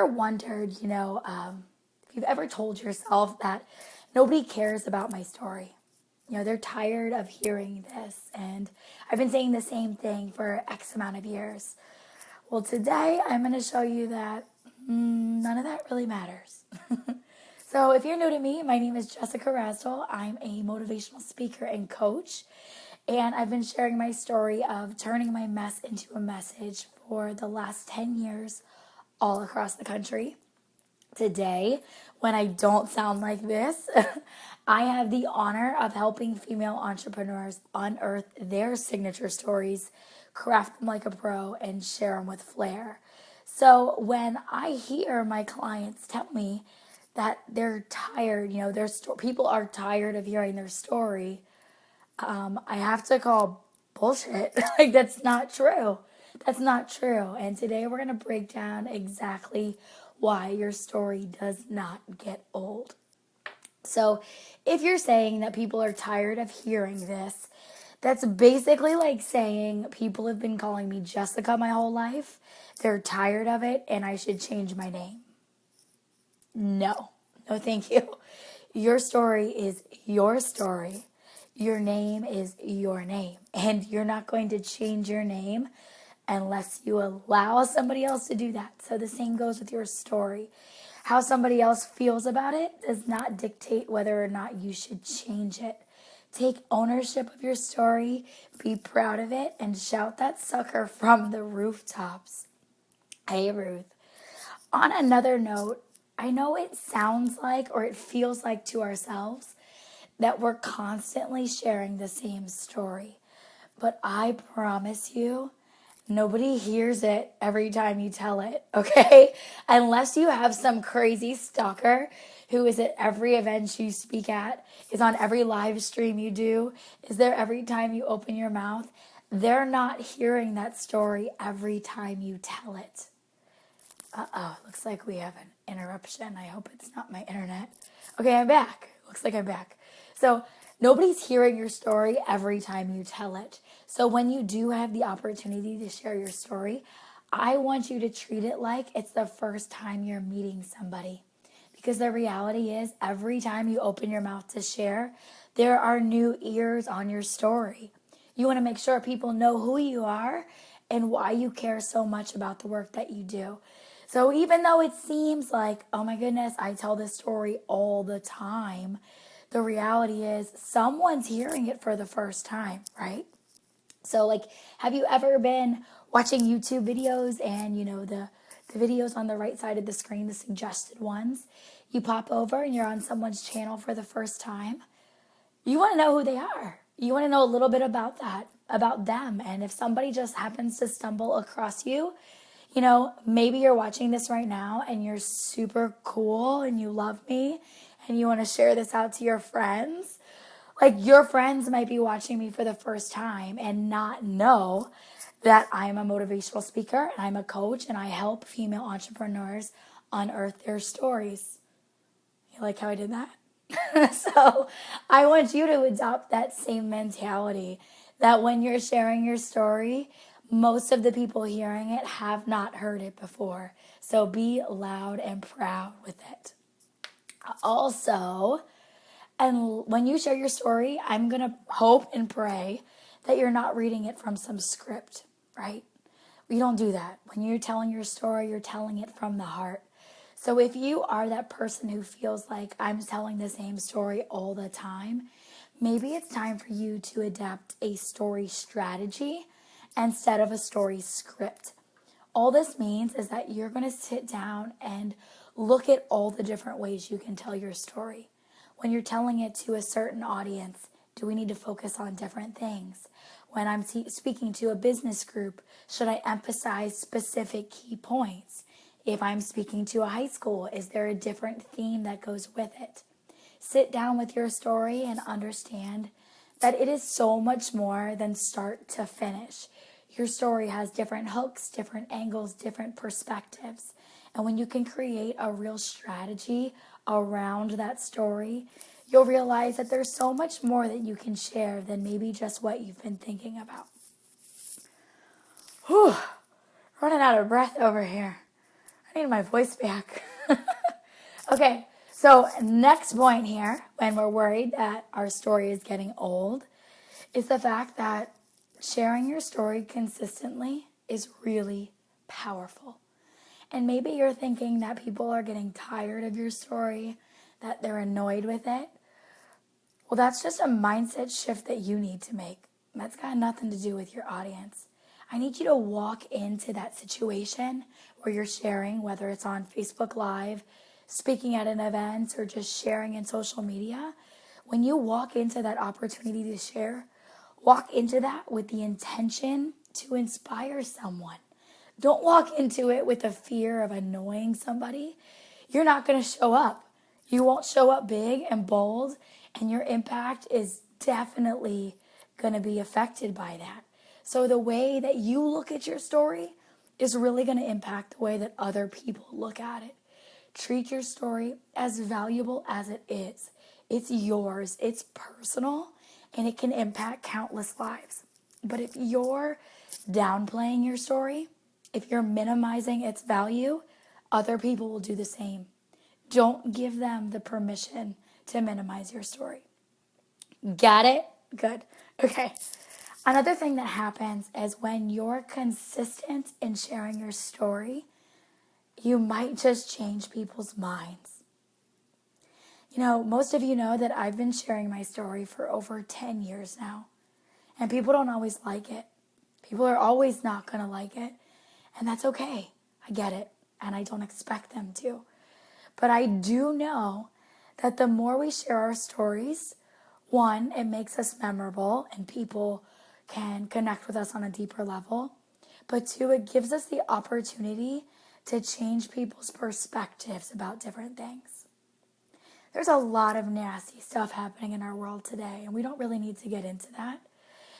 Wondered, if you've ever told yourself that nobody cares about my story. They're tired of hearing this, and I've been saying the same thing for X amount of years. Well, today I'm going to show you that none of that really matters. So, if you're new to me, my name is Jessica Rasdall. I'm a motivational speaker and coach, and I've been sharing my story of turning my mess into a message for the last 10 years all across the country. Today, when I don't sound like this, I have the honor of helping female entrepreneurs unearth their signature stories, craft them like a pro, and share them with flair. So when I hear my clients tell me that they're tired, people are tired of hearing their story, I have to call bullshit. Like, that's not true. That's not true. And today we're going to break down exactly why your story does not get old. So, if you're saying that people are tired of hearing this, that's basically like saying people have been calling me Jessica my whole life. They're tired of it and I should change my name. No, thank you. Your story is your story. Your name is your name. And you're not going to change your name unless you allow somebody else to do that. So the same goes with your story. How somebody else feels about it does not dictate whether or not you should change it. Take ownership of your story, be proud of it, and shout that sucker from the rooftops. Hey, Ruth. On another note, I know it sounds like, or it feels like to ourselves, that we're constantly sharing the same story. But I promise you, nobody hears it every time you tell it, okay? Unless you have some crazy stalker who is at every event you speak at, is on every live stream you do, is there every time you open your mouth. They're not hearing that story every time you tell it. Looks like we have an interruption. I hope it's not my internet. Okay, I'm back. Looks like I'm back. So nobody's hearing your story every time you tell it. So when you do have the opportunity to share your story, I want you to treat it like it's the first time you're meeting somebody. Because the reality is, every time you open your mouth to share, there are new ears on your story. You want to make sure people know who you are and why you care so much about the work that you do. So even though it seems like, oh my goodness, I tell this story all the time, the reality is someone's hearing it for the first time, right? So like, have you ever been watching YouTube videos and the videos on the right side of the screen, the suggested ones, you pop over and you're on someone's channel for the first time? You want to know who they are. You want to know a little bit about that, about them. And if somebody just happens to stumble across you, maybe you're watching this right now and you're super cool and you love me and you want to share this out to your friends. Like, your friends might be watching me for the first time and not know that I'm a motivational speaker and I'm a coach and I help female entrepreneurs unearth their stories. You like how I did that? So I want you to adopt that same mentality that when you're sharing your story, most of the people hearing it have not heard it before. So be loud and proud with it. Also, and when you share your story, I'm going to hope and pray that you're not reading it from some script, right? We don't do that. When you're telling your story, you're telling it from the heart. So if you are that person who feels like I'm telling the same story all the time, maybe it's time for you to adapt a story strategy instead of a story script. All this means is that you're going to sit down and look at all the different ways you can tell your story. When you're telling it to a certain audience, do we need to focus on different things? When I'm speaking to a business group, should I emphasize specific key points? If I'm speaking to a high school, is there a different theme that goes with it? Sit down with your story and understand that it is so much more than start to finish. Your story has different hooks, different angles, different perspectives. And when you can create a real strategy around that story, you'll realize that there's so much more that you can share than maybe just what you've been thinking about. Whew, running out of breath over here. I need my voice back. Okay, so next point here, when we're worried that our story is getting old, is the fact that sharing your story consistently is really powerful. And maybe you're thinking that people are getting tired of your story, that they're annoyed with it. Well, that's just a mindset shift that you need to make. That's got nothing to do with your audience. I need you to walk into that situation where you're sharing, whether it's on Facebook Live, speaking at an event, or just sharing in social media. When you walk into that opportunity to share, walk into that with the intention to inspire someone. Don't walk into it with a fear of annoying somebody. You're not going to show up. You won't show up big and bold, and your impact is definitely going to be affected by that. So the way that you look at your story is really going to impact the way that other people look at it. Treat your story as valuable as it is. It's yours, it's personal, and it can impact countless lives. But if you're downplaying your story, if you're minimizing its value, other people will do the same. Don't give them the permission to minimize your story. Got it? Good. Okay. Another thing that happens is when you're consistent in sharing your story, you might just change people's minds. You know, most of you know that I've been sharing my story for over 10 years now, and people don't always like it. People are always not going to like it, and that's okay. I get it, and I don't expect them to. But I do know that the more we share our stories, one, it makes us memorable and people can connect with us on a deeper level. But two, it gives us the opportunity to change people's perspectives about different things. There's a lot of nasty stuff happening in our world today, and we don't really need to get into that.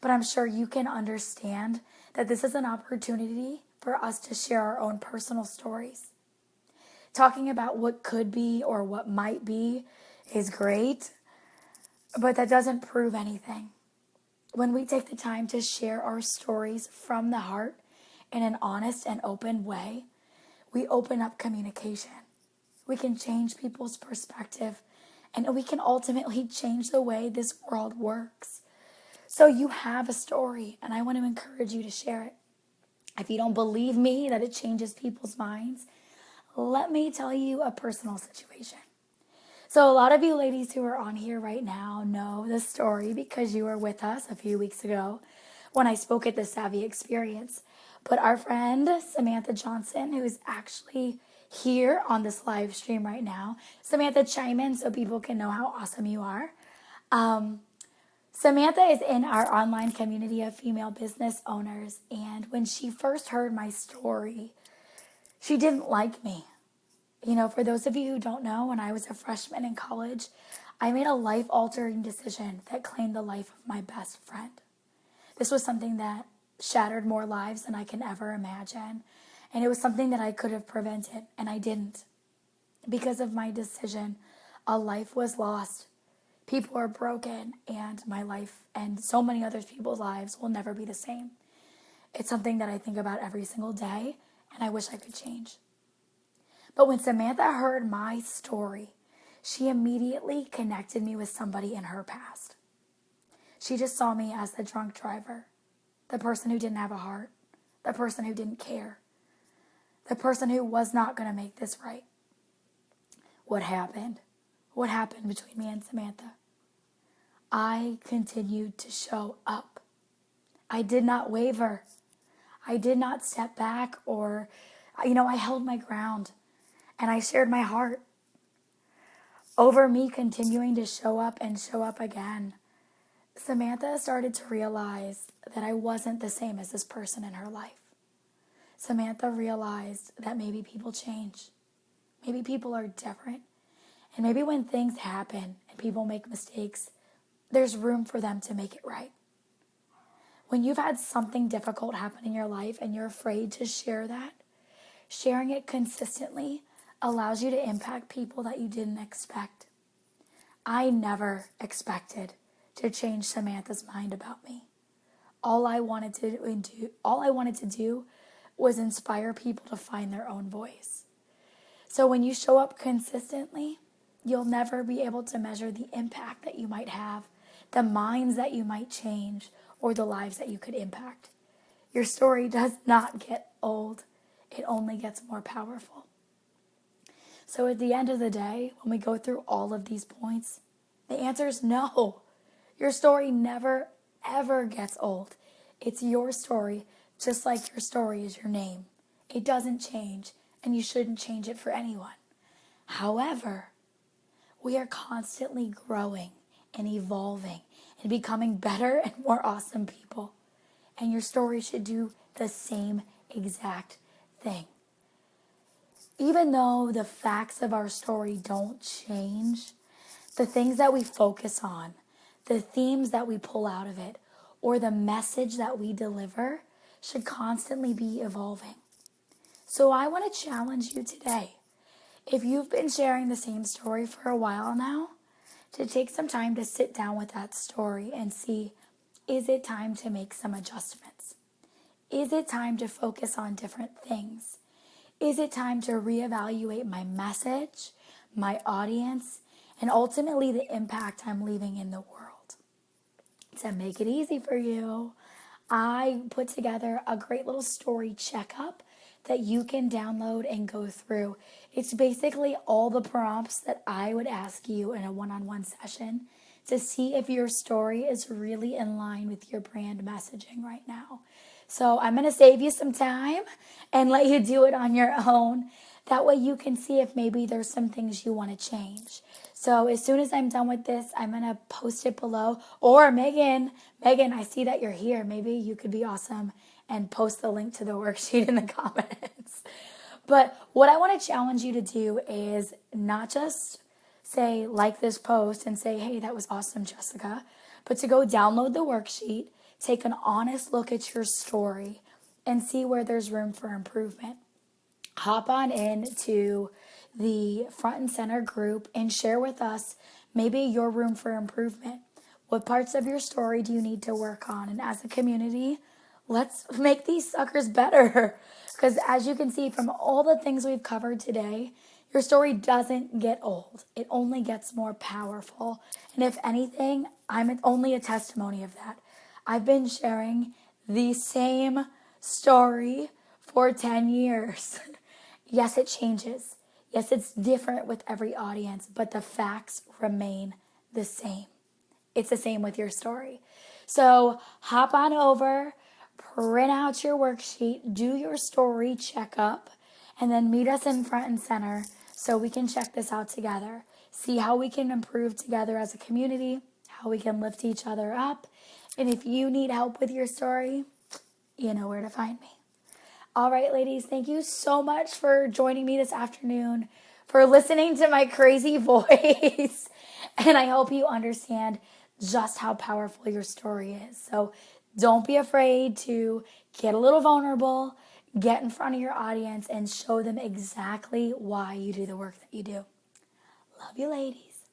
But I'm sure you can understand that this is an opportunity for us to share our own personal stories. Talking about what could be or what might be is great, but that doesn't prove anything. When we take the time to share our stories from the heart in an honest and open way, we open up communication. We can change people's perspective, and we can ultimately change the way this world works. So you have a story, and I want to encourage you to share it. If you don't believe me that it changes people's minds, let me tell you a personal situation. So a lot of you ladies who are on here right now know the story because you were with us a few weeks ago when I spoke at the Savvy Experience. But our friend Samantha Johnson, who is actually here on this live stream right now, Samantha, chime in so people can know how awesome you are. Samantha is in our online community of female business owners, and when she first heard my story, she didn't like me. You know, for those of you who don't know, when I was a freshman in college, I made a life-altering decision that claimed the life of my best friend. This was something that shattered more lives than I can ever imagine, and it was something that I could have prevented, and I didn't. Because of my decision, a life was lost. People are broken, and my life and so many other people's lives will never be the same. It's something that I think about every single day, and I wish I could change. But when Samantha heard my story, she immediately connected me with somebody in her past. She just saw me as the drunk driver, the person who didn't have a heart, the person who didn't care, the person who was not going to make this right. What happened? What happened between me and Samantha? I continued to show up. I did not waver. I did not step back or, I held my ground and I shared my heart. Over me continuing to show up and show up again, Samantha started to realize that I wasn't the same as this person in her life. Samantha realized that maybe people change. Maybe people are different. And maybe when things happen and people make mistakes, there's room for them to make it right. When you've had something difficult happen in your life and you're afraid to share that, sharing it consistently allows you to impact people that you didn't expect. I never expected to change Samantha's mind about me. All I wanted to do was inspire people to find their own voice. So when you show up consistently, you'll never be able to measure the impact that you might have, the minds that you might change, or the lives that you could impact. Your story does not get old. It only gets more powerful. So at the end of the day, when we go through all of these points, the answer is no. Your story never, ever gets old. It's your story, just like your story is your name. It doesn't change, and you shouldn't change it for anyone. However, we are constantly growing and evolving and becoming better and more awesome people. And your story should do the same exact thing. Even though the facts of our story don't change, the things that we focus on, the themes that we pull out of it, or the message that we deliver should constantly be evolving. So I want to challenge you today. If you've been sharing the same story for a while now, to take some time to sit down with that story and see, is it time to make some adjustments? Is it time to focus on different things? Is it time to reevaluate my message, my audience, and ultimately the impact I'm leaving in the world? To make it easy for you, I put together a great little story checkup that you can download and go through. It's basically all the prompts that I would ask you in a one-on-one session to see if your story is really in line with your brand messaging right now. So I'm going to save you some time and let you do it on your own. That way you can see if maybe there's some things you want to change. So as soon as I'm done with this, I'm going to post it below. Or Megan, I see that you're here. Maybe you could be awesome and post the link to the worksheet in the comments. But what I want to challenge you to do is not just say like this post and say, hey, that was awesome, Jessica, but to go download the worksheet, take an honest look at your story, and see where there's room for improvement. Hop on into the Front and Center group and share with us maybe your room for improvement. What parts of your story do you need to work on? And as a community, let's make these suckers better. Because as you can see from all the things we've covered today, your story doesn't get old. It only gets more powerful. And if anything, I'm only a testimony of that. I've been sharing the same story for 10 years. Yes, it changes. Yes, it's different with every audience, but the facts remain the same. It's the same with your story. So hop on over, print out your worksheet, do your story checkup, and then meet us in Front and Center so we can check this out together. See how we can improve together as a community, how we can lift each other up. And if you need help with your story, you know where to find me. All right, ladies, thank you so much for joining me this afternoon, for listening to my crazy voice. And I hope you understand just how powerful your story is. So don't be afraid to get a little vulnerable, get in front of your audience, and show them exactly why you do the work that you do. Love you, ladies.